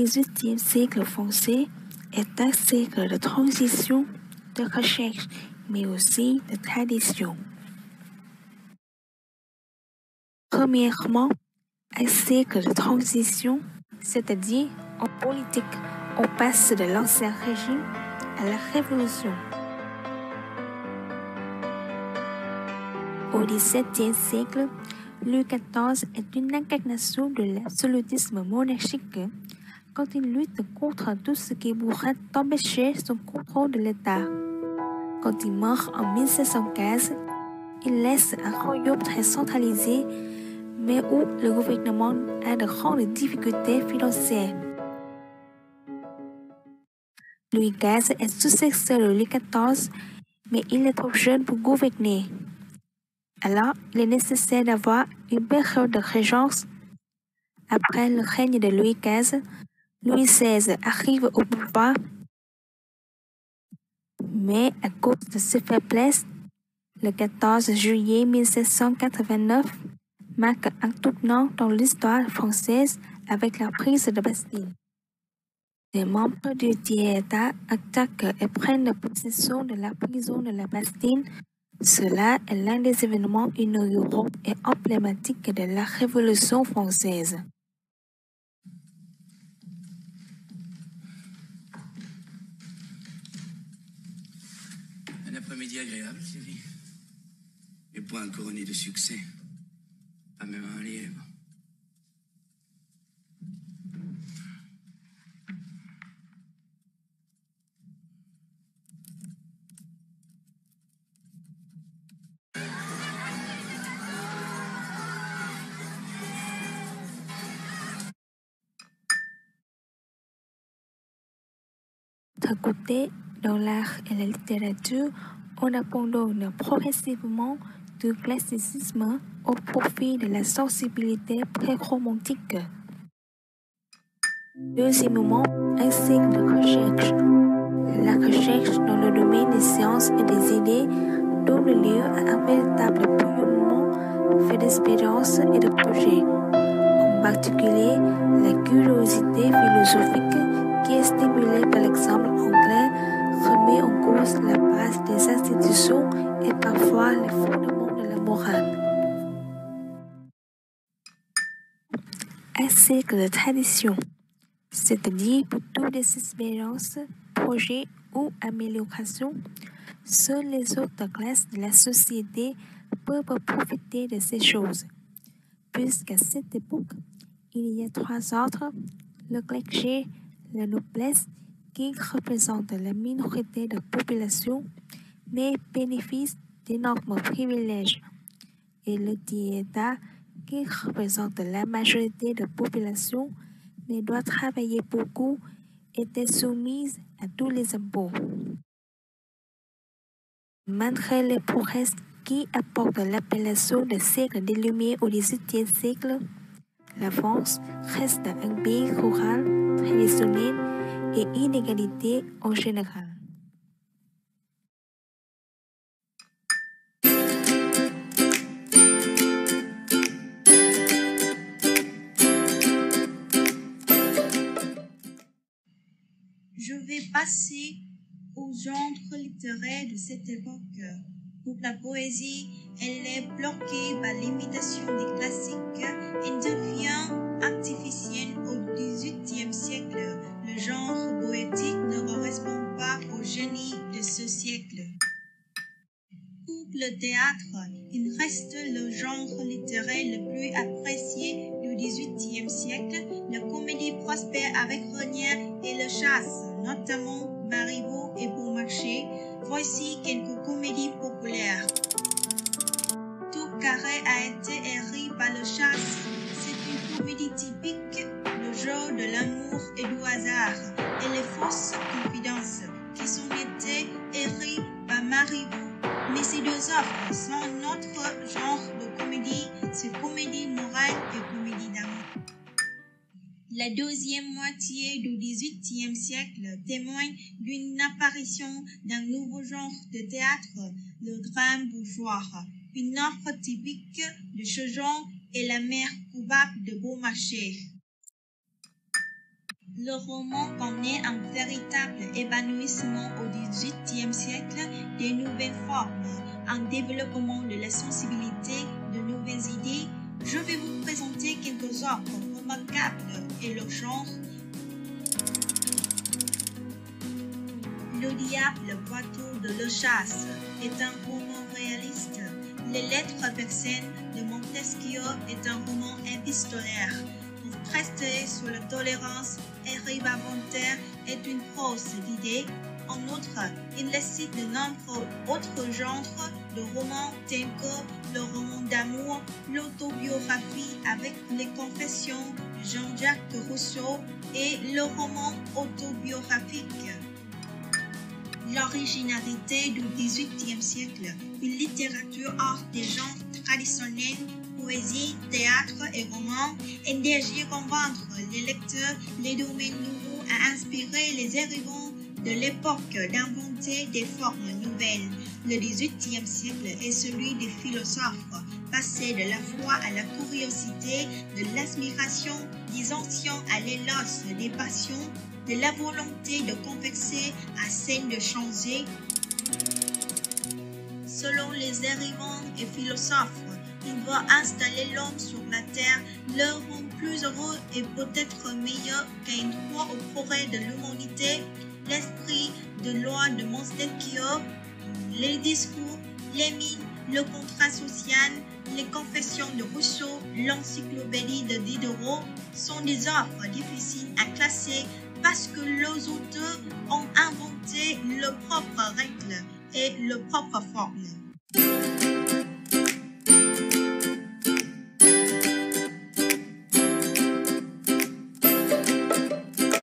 XVIIIe siècle français est un siècle de transition, de recherche, mais aussi de tradition. Premièrement, un siècle de transition, c'est-à-dire en politique, on passe de l'Ancien Régime à la Révolution. Au XVIIe siècle, Louis XIV est une incarnation de l'absolutisme monarchique quand il lutte contre tout ce qui pourrait empêcher son contrôle de l'État. Quand il meurt en 1715, il laisse un royaume très centralisé, mais où le gouvernement a de grandes difficultés financières. Louis XV est successeur de Louis XIV, mais il est trop jeune pour gouverner. Alors, il est nécessaire d'avoir une période de régence. Après le règne de Louis XV, Louis XVI arrive au pouvoir, mais à cause de ses faiblesses, le 14 juillet 1789 marque un tournant dans l'histoire française avec la prise de Bastille. Les membres du tiers-État attaquent et prennent possession de la prison de la Bastille. Cela est l'un des événements inauguraux et emblématiques de la Révolution française. Un après-midi agréable, Sylvie. Mais point couronné de succès. Pas même un lièvre. D'un côté, dans l'art et la littérature, on abandonne progressivement du classicisme au profit de la sensibilité pré-romantique. Deuxièmement, un siècle de recherche. La recherche dans le domaine des sciences et des idées donne lieu à un véritable bouillonnement fait d'espérances et de projets. En particulier, la curiosité philosophique qui est stimulée par l'exemple anglais remet en cause la base des institutions et parfois les fondements de la morale. Un siècle de tradition, c'est-à-dire pour toutes les espérances, projets ou améliorations, seules les autres classes de la société peuvent profiter de ces choses. Puisqu'à cette époque, il y a trois ordres, le clergé, la noblesse, qui représentent la minorité de la population, mais bénéficient d'énormes privilèges, et le tiers-État, qui représente la majorité de la population, mais doit travailler beaucoup, était soumise à tous les impôts. Malgré les progrès qui apportent l'appellation de siècle des Lumières au XVIIIe siècle, la France reste un pays rural, traditionnel et inégalité en général. Je vais passer au genre littéraire de cette époque. Pour la poésie, elle est bloquée par l'imitation des classiques et devient artificielle au XVIIIe siècle. Le genre poétique ne correspond pas au génie de ce siècle. Pour le théâtre, il reste le genre littéraire le plus apprécié du XVIIIe siècle. La comédie prospère avec Renière et Le Chasse, notamment Marivaux et Beaumarchais. Voici quelques comédies populaires. Tout carré a été écrit par Le Chasse. C'est une comédie typique, le jeu de l'amour et du hasard, et les fausses confidences qui sont été écrites par Marivaux. Mais ces deux œuvres sont notre genre de comédie, c'est comédie morale et comédie d'amour. La deuxième moitié du XVIIIe siècle témoigne d'une apparition d'un nouveau genre de théâtre, le drame bourgeois. Une œuvre typique de ce genre est La mère coupable de Beaumarchais. Le roman connaît un véritable épanouissement au XVIIIe siècle des nouvelles formes, un développement de la sensibilité, de nouvelles idées. Je vais vous présenter quelques œuvres remarquables et leur genre. Le diable boiteux de Lochasse est un roman réaliste. Les lettres persanes de Montesquieu est un roman épistolaire. Traité sur la tolérance et ribambentaire est une prose d'idées. En outre, il cite de nombreux autres genres de romans tels que le roman d'amour, l'autobiographie avec les confessions de Jean-Jacques Rousseau et le roman autobiographique. L'originalité du XVIIIe siècle, une littérature hors des genres traditionnels, poésie, théâtre et roman, énergie à convaincre les lecteurs, les domaines nouveaux à inspirer les arrivants de l'époque d'inventer des formes nouvelles. Le XVIIIe siècle est celui des philosophes, passés de la foi à la curiosité, de l'admiration des anciens à l'éloge des passions, de la volonté de converser à celle de changer. Selon les arrivants et philosophes, il doit installer l'homme sur la terre, le rendre plus heureux et peut-être meilleur qu'une fois au progrès de l'humanité. L'esprit de loi de Montesquieu, les discours, les mythes, le contrat social, les confessions de Rousseau, l'encyclopédie de Diderot sont des œuvres difficiles à classer parce que les auteurs ont inventé leurs propres règles et leurs propres formes.